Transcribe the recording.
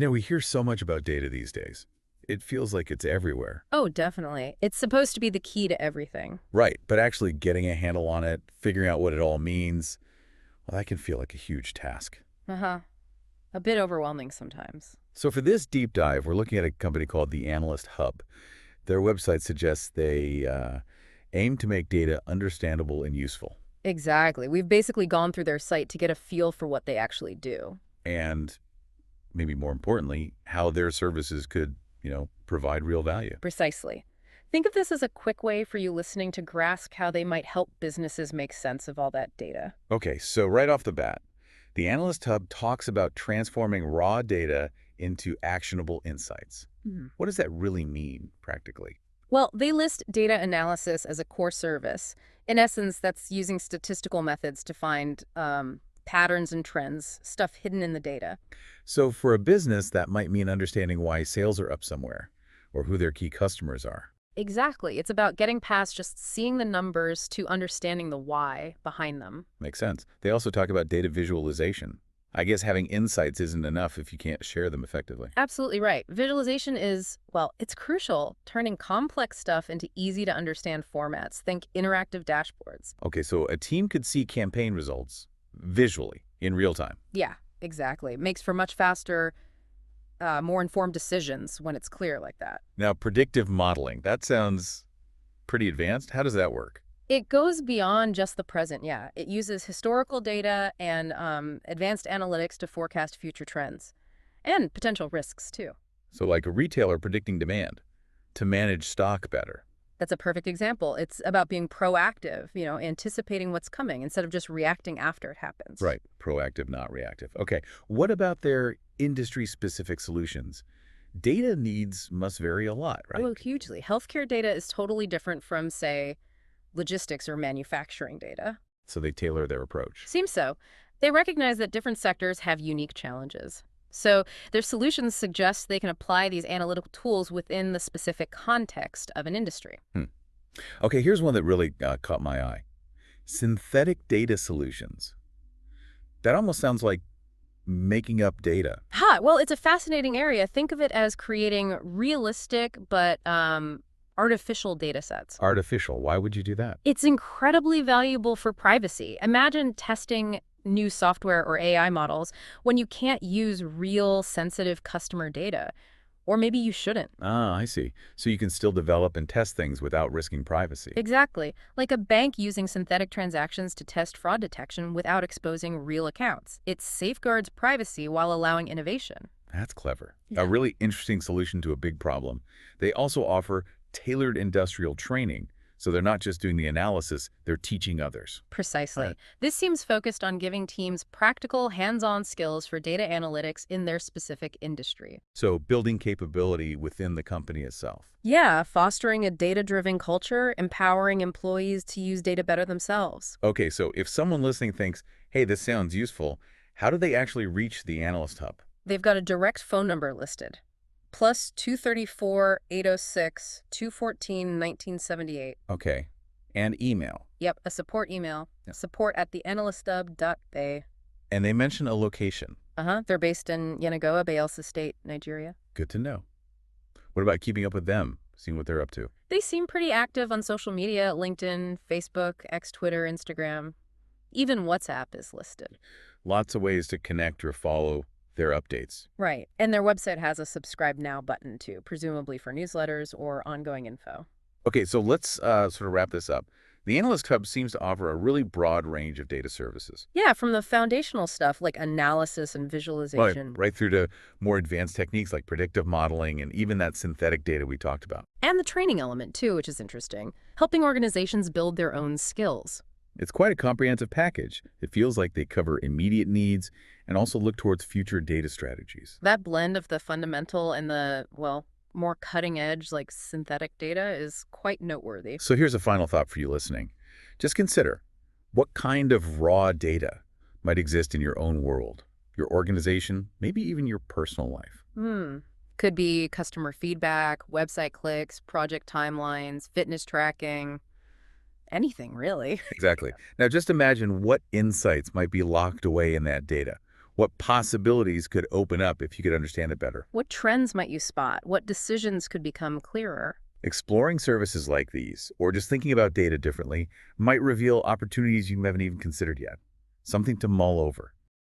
We hear so much about data these days. It feels like it's everywhere. Oh, definitely. It's supposed to be the key to everything. Right, but actually getting a handle on it, figuring out what it all means, well, that can feel like a huge task. Uh-huh. A bit overwhelming sometimes. So for this deep dive, we're looking at a company called the Analyst Hub. Their website suggests they aim to make data understandable and useful. Exactly. We've basically gone through their site to get a feel for what they actually do. And maybe more importantly, how their services could, provide real value. Precisely. Think of this as a quick way for you listening to grasp how they might help businesses make sense of all that data. Okay, so right off the bat, the Analyst Hub talks about transforming raw data into actionable insights. What does that really mean, practically? Well, they list data analysis as a core service. In essence, that's using statistical methods to find patterns and trends, stuff hidden in the data. So for a business, that might mean understanding why sales are up somewhere, or who their key customers are. Exactly. It's about getting past just seeing the numbers to understanding the why behind them. Makes sense. They also talk about data visualization. I guess having insights isn't enough if you can't share them effectively. Absolutely right. Visualization is, well, it's crucial, turning complex stuff into easy to understand formats. Think interactive dashboards. Okay, so a team could see campaign results visually in real time. Yeah, exactly. Makes for much faster, more informed decisions when it's clear like that. Now, predictive modeling, that sounds pretty advanced. How does that work? It goes beyond just the present, yeah. It uses historical data and advanced analytics to forecast future trends and potential risks, too. So like a retailer predicting demand to manage stock better. That's a perfect example. It's about being proactive, anticipating what's coming instead of just reacting after it happens. Right. Proactive, not reactive. Okay. What about their industry-specific solutions? Data needs must vary a lot, right? Oh, hugely. Healthcare data is totally different from, say, logistics or manufacturing data. So they tailor their approach. Seems so. They recognize that different sectors have unique challenges. So their solutions suggest they can apply these analytical tools within the specific context of an industry. Okay, here's one that really caught my eye. Synthetic data solutions. That almost sounds like making up data. Well, it's a fascinating area. Think of it as creating realistic but artificial data sets. Artificial. Why would you do that? It's incredibly valuable for privacy. Imagine testing new software or AI models when you can't use real sensitive customer data. Or maybe you shouldn't. Ah, I see. So you can still develop and test things without risking privacy. Exactly. Like a bank using synthetic transactions to test fraud detection without exposing real accounts. It safeguards privacy while allowing innovation. That's clever. Yeah. A really interesting solution to a big problem. They also offer tailored industrial training. So they're not just doing the analysis, they're teaching others. Precisely. Right. This seems focused on giving teams practical, hands-on skills for data analytics in their specific industry. So building capability within the company itself. Yeah, fostering a data-driven culture, empowering employees to use data better themselves. Okay, so if someone listening thinks, hey, this sounds useful, how do they actually reach the Analyst Hub? They've got a direct phone number listed. Plus 234-806-214-1978. Okay, and email. Yep, a support email. Yep. support@theanalysthub.bay. And they mention a location. They're based in Yenagoa, Bayelsa State, Nigeria. Good to know. What about keeping up with them, seeing what they're up to? They seem pretty active on social media, LinkedIn, Facebook, X, Twitter, Instagram. Even WhatsApp is listed. Lots of ways to connect or follow their updates. Right. And their website has a subscribe now button too, presumably for newsletters or ongoing info. Okay, so let's sort of wrap this up. The Analyst Hub seems to offer a really broad range of data services. Yeah, from the foundational stuff like analysis and visualization. Right through to more advanced techniques like predictive modeling and even that synthetic data we talked about. And the training element too, which is interesting, helping organizations build their own skills. It's quite a comprehensive package. It feels like they cover immediate needs and also look towards future data strategies. That blend of the fundamental and the, well, more cutting edge like synthetic data is quite noteworthy. So here's a final thought for you listening. Just consider what kind of raw data might exist in your own world, your organization, maybe even your personal life. Could be customer feedback, website clicks, project timelines, fitness tracking. Anything, really. Exactly. Now just imagine what insights might be locked away in that data. What possibilities could open up if you could understand it better? What trends might you spot? What decisions could become clearer? Exploring services like these, or just thinking about data differently, might reveal opportunities you haven't even considered yet. Something to mull over.